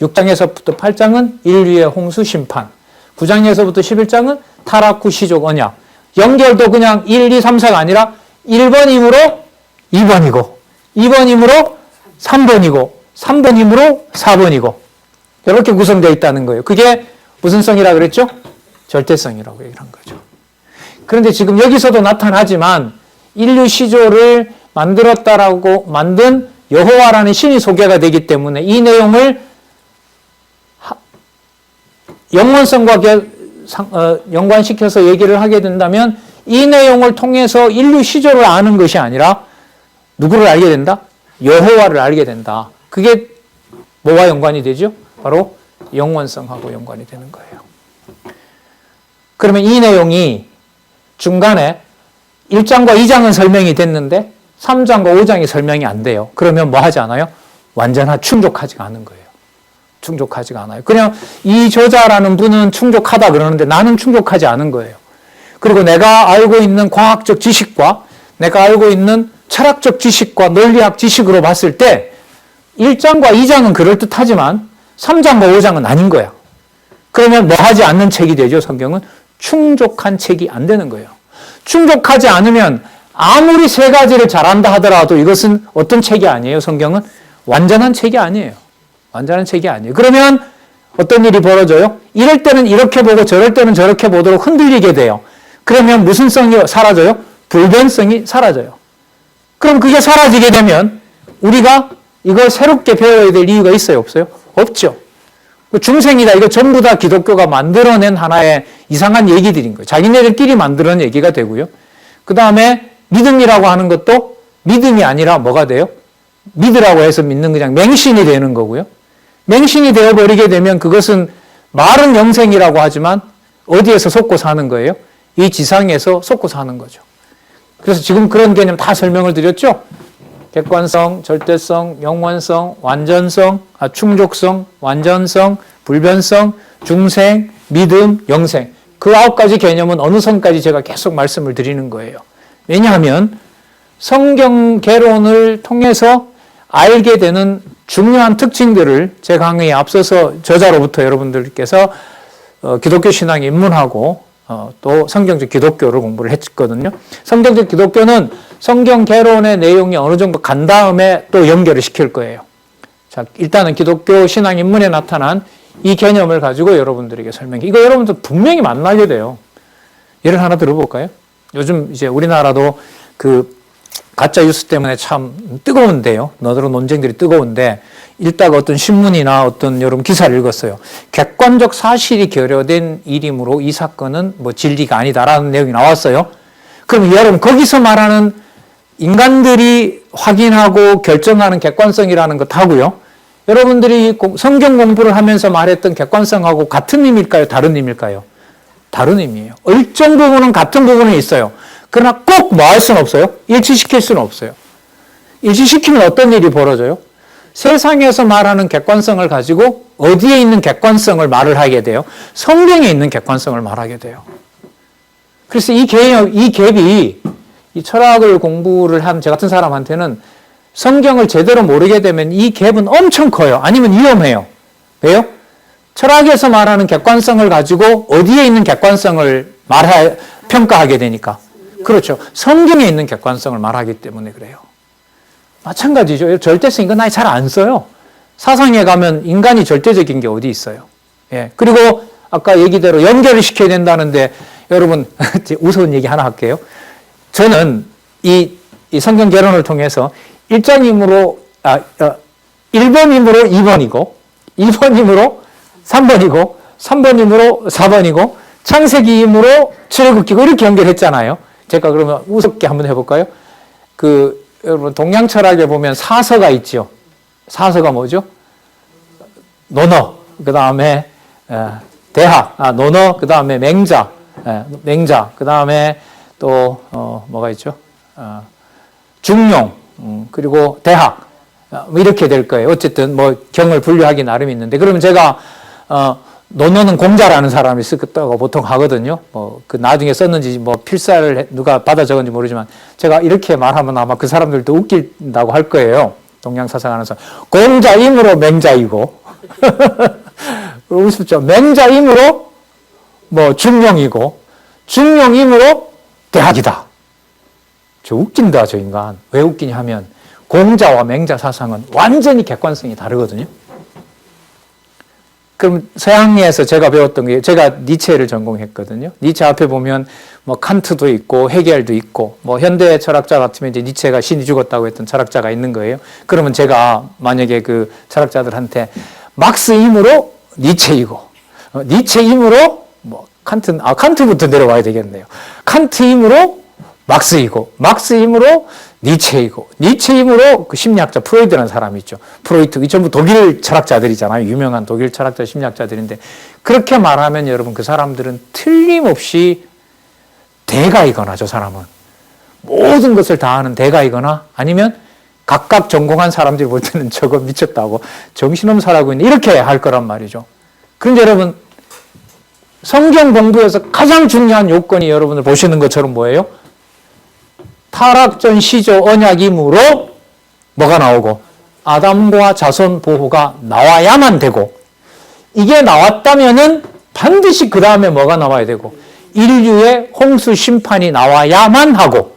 6장에서부터 8장은 인류의 홍수 심판. 9장에서부터 11장은 타락 후 시조 언약. 연결도 그냥 1, 2, 3, 4가 아니라 1번이므로 2번이고 2번이므로 3번이고 3번이므로 4번이고 이렇게 구성되어 있다는 거예요. 그게 무슨 성이라 그랬죠? 절대성이라고 얘기를 한 거죠. 그런데 지금 여기서도 나타나지만 인류 시조를 만들었다라고 만든 여호와라는 신이 소개가 되기 때문에 이 내용을 영원성과 연관시켜서 얘기를 하게 된다면 이 내용을 통해서 인류 시조를 아는 것이 아니라 누구를 알게 된다? 여호와를 알게 된다. 그게 뭐와 연관이 되죠? 바로 영원성하고 연관이 되는 거예요. 그러면 이 내용이 중간에 1장과 2장은 설명이 됐는데 3장과 5장이 설명이 안 돼요. 그러면 뭐 하지 않아요? 완전한 충족하지가 않은 거예요. 충족하지가 않아요. 그냥 이 저자라는 분은 충족하다 그러는데 나는 충족하지 않은 거예요. 그리고 내가 알고 있는 과학적 지식과 내가 알고 있는 철학적 지식과 논리학 지식으로 봤을 때 1장과 2장은 그럴듯하지만 3장과 5장은 아닌 거야. 그러면 뭐 하지 않는 책이 되죠, 성경은? 충족한 책이 안 되는 거예요. 충족하지 않으면 아무리 세 가지를 잘한다 하더라도 이것은 어떤 책이 아니에요, 성경은? 완전한 책이 아니에요. 완전한 책이 아니에요. 그러면 어떤 일이 벌어져요? 이럴 때는 이렇게 보고 저럴 때는 저렇게 보도록 흔들리게 돼요. 그러면 무슨 성이 사라져요? 불변성이 사라져요. 그럼 그게 사라지게 되면 우리가 이걸 새롭게 배워야 될 이유가 있어요, 없어요? 없죠. 중생이다. 이거 전부 다 기독교가 만들어낸 하나의 이상한 얘기들인 거예요. 자기네들끼리 만들어낸 얘기가 되고요. 그 다음에 믿음이라고 하는 것도 믿음이 아니라 뭐가 돼요? 믿으라고 해서 믿는 그냥 맹신이 되는 거고요. 맹신이 되어버리게 되면 그것은 말은 영생이라고 하지만 어디에서 속고 사는 거예요? 이 지상에서 속고 사는 거죠. 그래서 지금 그런 개념 다 설명을 드렸죠? 객관성, 절대성, 영원성, 완전성, 충족성, 완전성, 불변성, 중생, 믿음, 영생. 그 9가지 개념은 어느 선까지 제가 계속 말씀을 드리는 거예요. 왜냐하면 성경 개론을 통해서 알게 되는 중요한 특징들을 제 강의에 앞서서 저자로부터 여러분들께서 기독교 신앙에 입문하고 또 성경적 기독교를 공부를 했거든요. 성경적 기독교는 성경 개론의 내용이 어느 정도 간 다음에 또 연결을 시킬 거예요. 자, 일단은 기독교 신앙 입문에 나타난 이 개념을 가지고 여러분들에게 설명해. 이거 여러분들 분명히 만나게 돼요. 예를 하나 들어볼까요? 요즘 이제 우리나라도 그 가짜 뉴스 때문에 참 뜨거운데요. 너더러 논쟁들이 뜨거운데 읽다가 어떤 신문이나 어떤 여러분 기사를 읽었어요. 객관적 사실이 결여된 일이므로 이 사건은 뭐 진리가 아니다라는 내용이 나왔어요. 그럼 여러분 거기서 말하는 인간들이 확인하고 결정하는 객관성이라는 것하고요. 여러분들이 성경 공부를 하면서 말했던 객관성하고 같은 의미일까요? 다른 의미일까요? 다른 의미예요. 일정 부분은 같은 부분은 있어요. 그러나 꼭 뭐 할 수는 없어요? 일치시킬 수는 없어요. 일치시키면 어떤 일이 벌어져요? 세상에서 말하는 객관성을 가지고 어디에 있는 객관성을 말을 하게 돼요? 성경에 있는 객관성을 말하게 돼요. 그래서 이 갭이 이 철학을 공부를 한 저 같은 사람한테는 성경을 제대로 모르게 되면 이 갭은 엄청 커요. 아니면 위험해요. 왜요? 철학에서 말하는 객관성을 가지고 어디에 있는 객관성을 평가하게 되니까. 그렇죠. 성경에 있는 객관성을 말하기 때문에 그래요. 마찬가지죠. 절대성 이거 나이 잘 안 써요. 사상에 가면 인간이 절대적인 게 어디 있어요. 예. 그리고 아까 얘기대로 연결을 시켜야 된다는데 여러분 우스운 얘기 하나 할게요. 저는 이 성경 개론을 통해서 1장이므로 1번이므로 2번이고 2번이므로 3번이고 3번이므로 4번이고 창세기이므로 출애굽기고 이렇게 연결했잖아요. 제가 그러면 우습게 한번 해볼까요? 여러분 동양 철학에 보면 사서가 있죠. 사서가 뭐죠? 논어, 그 다음에 대학, 논어, 그 다음에 맹자, 그 다음에 또 뭐가 있죠? 중용, 그리고 대학, 뭐 이렇게 될 거예요. 어쨌든 뭐 경을 분류하기 나름이 있는데 그러면 제가 논어는 공자라는 사람이 썼다고 보통 하거든요. 나중에 썼는지 필사를 누가 받아 적은지 모르지만 제가 이렇게 말하면 아마 그 사람들도 웃긴다고 할 거예요. 동양 사상하는 사람. 공자이므로 맹자이고 우습죠. 맹자이므로 중용이고 중용이므로 대학이다. 저 웃긴다 저 인간. 왜 웃기냐 하면 공자와 맹자 사상은 완전히 객관성이 다르거든요. 그럼 서양에서 제가 배웠던 게 제가 니체를 전공했거든요. 니체 앞에 보면 칸트도 있고 헤겔도 있고 현대 철학자 같으면 이제 니체가 신이 죽었다고 했던 철학자가 있는 거예요. 그러면 제가 만약에 그 철학자들한테 막스이므로 니체이고 니체이므로 칸트부터 내려와야 되겠네요. 칸트이므로 막스이고 막스이므로 니체이고 니체이므로 그 심리학자 프로이드라는 사람이 있죠. 프로이트 이 전부 독일 철학자들이잖아요. 유명한 독일 철학자 심리학자들인데 그렇게 말하면 여러분 그 사람들은 틀림없이 대가이거나 저 사람은 모든 것을 다 아는 대가이거나 아니면 각각 전공한 사람들이 볼 때는 저거 미쳤다고 정신없는 살아고 있는 이렇게 할 거란 말이죠. 그런데 여러분 성경 공부에서 가장 중요한 요건이 여러분들 보시는 것처럼 뭐예요? 타락전 시조 언약이므로 뭐가 나오고 아담과 자손 보호가 나와야만 되고 이게 나왔다면은 반드시 그 다음에 뭐가 나와야 되고 인류의 홍수 심판이 나와야만 하고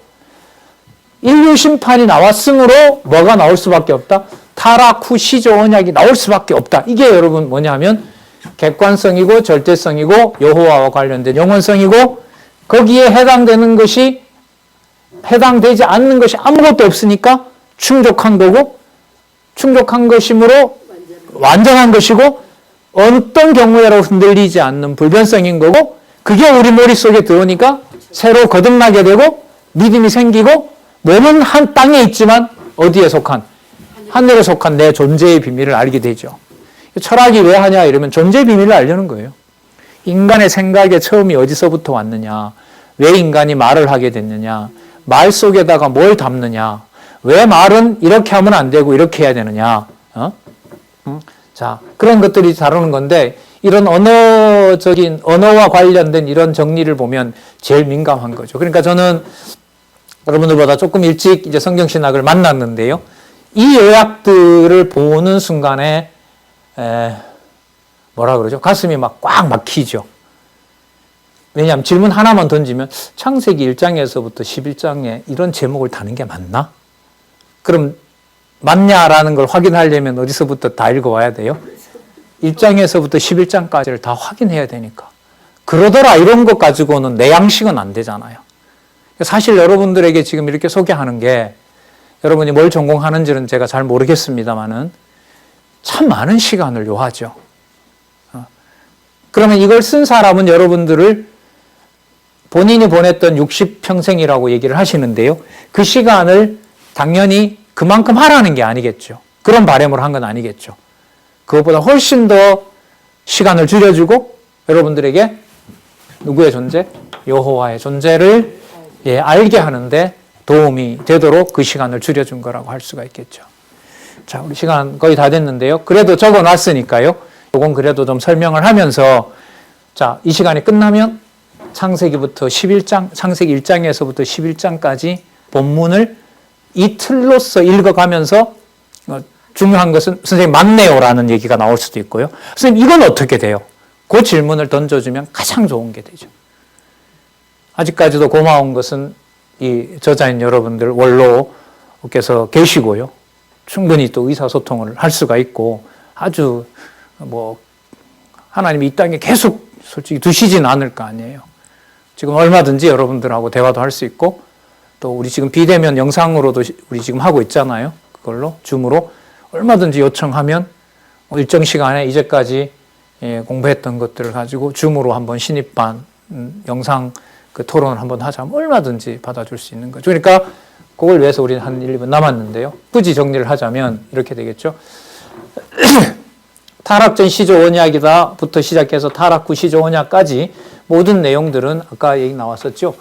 인류 심판이 나왔으므로 뭐가 나올 수밖에 없다? 타락 후 시조 언약이 나올 수밖에 없다. 이게 여러분 뭐냐면 객관성이고 절대성이고 여호와와 관련된 영원성이고 거기에 해당되는 것이 해당되지 않는 것이 아무것도 없으니까 충족한 거고 충족한 것이므로 완전한 것이고 어떤 경우에라도 흔들리지 않는 불변성인 거고 그게 우리 머릿속에 들어오니까 새로 거듭나게 되고 믿음이 생기고 몸은 한 땅에 있지만 어디에 속한? 하늘에 속한 내 존재의 비밀을 알게 되죠. 철학이 왜 하냐 이러면 존재의 비밀을 알려는 거예요. 인간의 생각의 처음이 어디서부터 왔느냐 왜 인간이 말을 하게 됐느냐 말 속에다가 뭘 담느냐 왜 말은 이렇게 하면 안 되고 이렇게 해야 되느냐 자 그런 것들이 다루는 건데 이런 언어와 관련된 이런 정리를 보면 제일 민감한 거죠. 그러니까 저는 여러분들보다 조금 일찍 이제 성경신학을 만났는데요. 이 요약들을 보는 순간에 뭐라 그러죠? 가슴이 막 꽉 막히죠. 왜냐하면 질문 하나만 던지면 창세기 1장에서부터 11장에 이런 제목을 다는 게 맞나? 그럼 맞냐라는 걸 확인하려면 어디서부터 다 읽어와야 돼요? 1장에서부터 11장까지를 다 확인해야 되니까. 그러더라 이런 것 가지고는 내 양식은 안 되잖아요. 사실 여러분들에게 지금 이렇게 소개하는 게 여러분이 뭘 전공하는지는 제가 잘 모르겠습니다만은 참 많은 시간을 요하죠. 그러면 이걸 쓴 사람은 여러분들을 본인이 보냈던 60평생이라고 얘기를 하시는데요. 그 시간을 당연히 그만큼 하라는 게 아니겠죠. 그런 바람으로 한 건 아니겠죠. 그것보다 훨씬 더 시간을 줄여주고 여러분들에게 누구의 존재? 여호와의 존재를 알게 하는데 도움이 되도록 그 시간을 줄여준 거라고 할 수가 있겠죠. 자, 우리 시간 거의 다 됐는데요. 그래도 적어 놨으니까요. 요건 그래도 좀 설명을 하면서, 자, 이 시간이 끝나면 창세기부터 11장, 창세기 1장에서부터 11장까지 본문을 이 틀로서 읽어가면서 중요한 것은 선생님 맞네요라는 얘기가 나올 수도 있고요. 선생님 이건 어떻게 돼요? 그 질문을 던져주면 가장 좋은 게 되죠. 아직까지도 고마운 것은 이 저자인 여러분들 원로께서 계시고요. 충분히 또 의사소통을 할 수가 있고 아주 하나님이 이 땅에 계속 솔직히 두시진 않을 거 아니에요. 지금 얼마든지 여러분들하고 대화도 할 수 있고 또 우리 지금 비대면 영상으로도 우리 지금 하고 있잖아요. 그걸로 줌으로 얼마든지 요청하면 일정 시간에 이제까지 공부했던 것들을 가지고 줌으로 한번 신입반 영상 그 토론을 한번 하자면 얼마든지 받아줄 수 있는 거죠. 그러니까 그걸 위해서 우리는 한 1, 2분 남았는데요. 굳이 정리를 하자면 이렇게 되겠죠. 타락 전 시조 언약이다부터 시작해서 타락 후 시조 언약까지 모든 내용들은 아까 얘기 나왔었죠.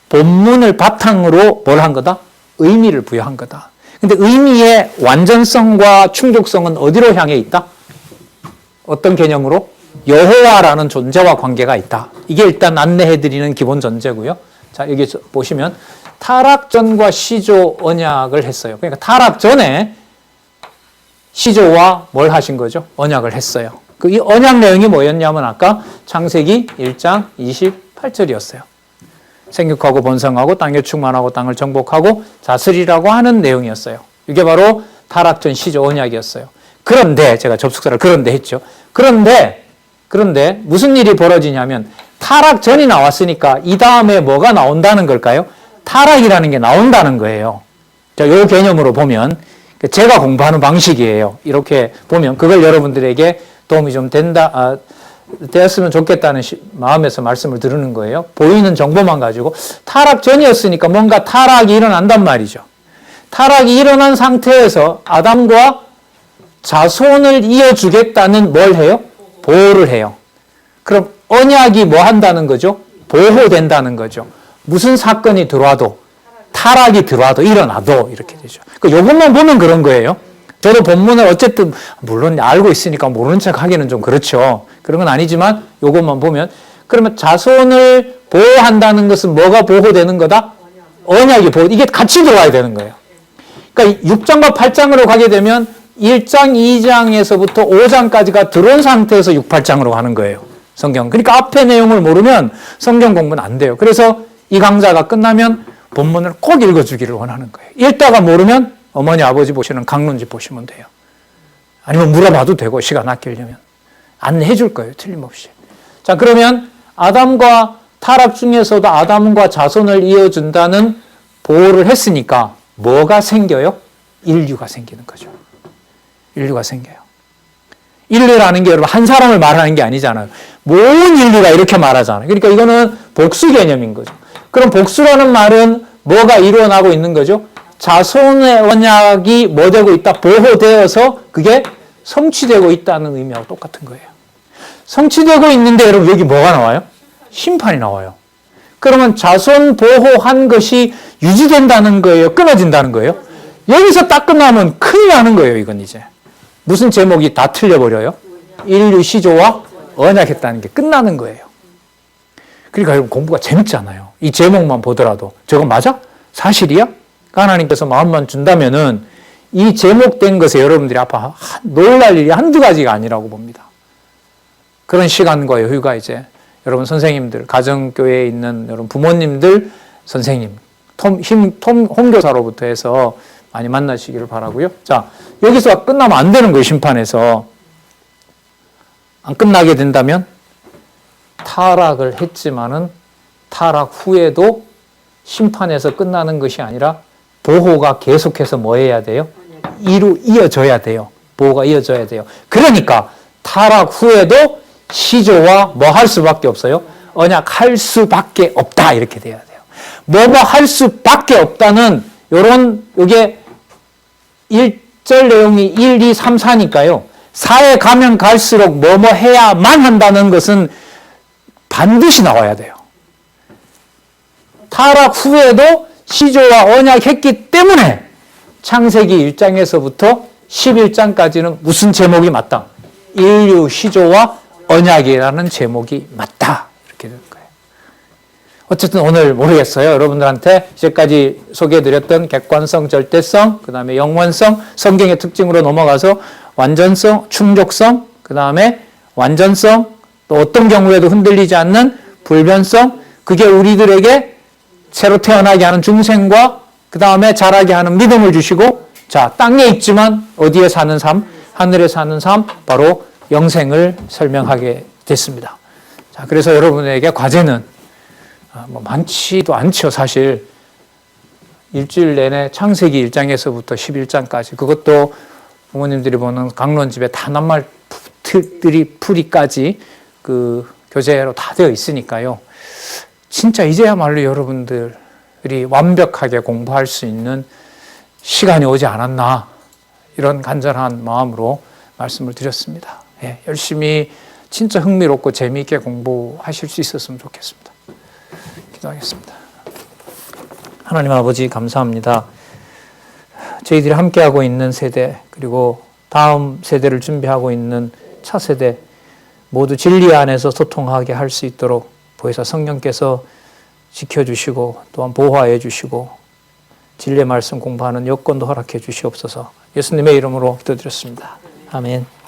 본문을 바탕으로 뭘 한 거다? 의미를 부여한 거다. 근데 의미의 완전성과 충족성은 어디로 향해 있다? 어떤 개념으로? 여호와라는 존재와 관계가 있다. 이게 일단 안내해드리는 기본 전제고요. 자, 여기 보시면 타락 전과 시조 언약을 했어요. 그러니까 타락 전에 시조와 뭘 하신 거죠? 언약을 했어요. 이 언약 내용이 뭐였냐면 아까 창세기 1장 28절이었어요. 생육하고 번성하고 땅에 충만하고 땅을 정복하고 다스리라고 하는 내용이었어요. 이게 바로 타락 전 시조 언약이었어요. 그런데 제가 접속사를 그런데 했죠. 그런데 무슨 일이 벌어지냐면 타락 전이 나왔으니까 이 다음에 뭐가 나온다는 걸까요? 타락이라는 게 나온다는 거예요. 자, 이 개념으로 보면 제가 공부하는 방식이에요. 이렇게 보면 그걸 여러분들에게 도움이 좀 되었으면 좋겠다는 마음에서 말씀을 드리는 거예요. 보이는 정보만 가지고 타락 전이었으니까 뭔가 타락이 일어난단 말이죠. 타락이 일어난 상태에서 아담과 자손을 이어주겠다는 뭘 해요? 보호를 해요. 그럼 언약이 뭐 한다는 거죠? 보호된다는 거죠. 무슨 사건이 들어와도 타락이 들어와도 일어나도 이렇게 되죠. 이것만 보면 그런 거예요. 저도 본문을 어쨌든 물론 알고 있으니까 모르는 척 하기는 좀 그렇죠. 그런 건 아니지만 이것만 보면 그러면 자손을 보호한다는 것은 뭐가 보호되는 거다? 언약이 보호. 이게 같이 들어와야 되는 거예요. 그러니까 6장과 8장으로 가게 되면 1장, 2장에서부터 5장까지가 들어온 상태에서 6, 8장으로 가는 거예요. 성경. 그러니까 앞에 내용을 모르면 성경 공부는 안 돼요. 그래서 이 강좌가 끝나면 본문을 꼭 읽어주기를 원하는 거예요. 읽다가 모르면 어머니, 아버지 보시는 강론집 보시면 돼요. 아니면 물어봐도 되고 시간 아끼려면. 안내해 줄 거예요. 틀림없이. 자, 그러면 아담과 타락 중에서도 아담과 자손을 이어준다는 보호를 했으니까 뭐가 생겨요? 인류가 생기는 거죠. 인류가 생겨요. 인류라는 게 여러분 한 사람을 말하는 게 아니잖아요. 모든 인류가 이렇게 말하잖아요. 그러니까 이거는 복수 개념인 거죠. 그럼 복수라는 말은 뭐가 일어나고 있는 거죠? 자손의 언약이 뭐 되고 있다? 보호되어서 그게 성취되고 있다는 의미하고 똑같은 거예요. 성취되고 있는데 여러분 여기 뭐가 나와요? 심판이 나와요. 그러면 자손 보호한 것이 유지된다는 거예요? 끊어진다는 거예요? 여기서 딱 끝나면 큰일 나는 거예요. 이건 이제. 무슨 제목이 다 틀려버려요? 인류 시조와 언약했다는 게 끝나는 거예요. 그러니까 여러분 공부가 재밌잖아요. 이 제목만 보더라도 저거 맞아? 사실이야? 하나님께서 마음만 준다면은 이 제목된 것에 여러분들이 아파 놀랄 일이 한두 가지가 아니라고 봅니다. 그런 시간과 여유가 이제 여러분 선생님들, 가정교회에 있는 여러분 부모님들, 선생님, 홈교사로부터 해서 많이 만나시기를 바라고요. 자, 여기서 끝나면 안 되는 거예요. 심판에서. 안 끝나게 된다면 타락을 했지만은 타락 후에도 심판에서 끝나는 것이 아니라 보호가 계속해서 뭐 해야 돼요? 이어져야 돼요. 보호가 이어져야 돼요. 그러니까 타락 후에도 시조와 뭐 할 수밖에 없어요? 언약할 수밖에 없다. 이렇게 돼야 돼요. 뭐 할 수밖에 없다는 요게 1절 내용이 1, 2, 3, 4니까요. 4에 가면 갈수록 뭐 해야만 한다는 것은 반드시 나와야 돼요. 타락 후에도 시조와 언약했기 때문에 창세기 1장에서부터 11장까지는 무슨 제목이 맞다? 인류 시조와 언약이라는 제목이 맞다. 이렇게 될 거예요. 어쨌든 오늘 모르겠어요. 여러분들한테 이제까지 소개해드렸던 객관성, 절대성, 그 다음에 영원성, 성경의 특징으로 넘어가서 완전성, 충족성, 그 다음에 완전성, 또 어떤 경우에도 흔들리지 않는 불변성, 그게 우리들에게 새로 태어나게 하는 중생과 그 다음에 자라게 하는 믿음을 주시고, 자, 땅에 있지만 어디에 사는 삶? 하늘에 사는 삶, 바로 영생을 설명하게 됐습니다. 자, 그래서 여러분에게 과제는 많지도 않죠, 사실. 일주일 내내 창세기 1장에서부터 11장까지, 그것도 부모님들이 보는 강론집에 단한말 풀이까지 그 교재로 다 되어 있으니까요. 진짜 이제야말로 여러분들이 완벽하게 공부할 수 있는 시간이 오지 않았나, 이런 간절한 마음으로 말씀을 드렸습니다. 예, 열심히 진짜 흥미롭고 재미있게 공부하실 수 있었으면 좋겠습니다. 기도하겠습니다. 하나님 아버지 감사합니다. 저희들이 함께하고 있는 세대, 그리고 다음 세대를 준비하고 있는 차세대 모두 진리 안에서 소통하게 할 수 있도록 보혜사 성령께서 지켜주시고 또한 보호하여 주시고 진리의 말씀 공부하는 여건도 허락해 주시옵소서. 예수님의 이름으로 기도드렸습니다. 아멘.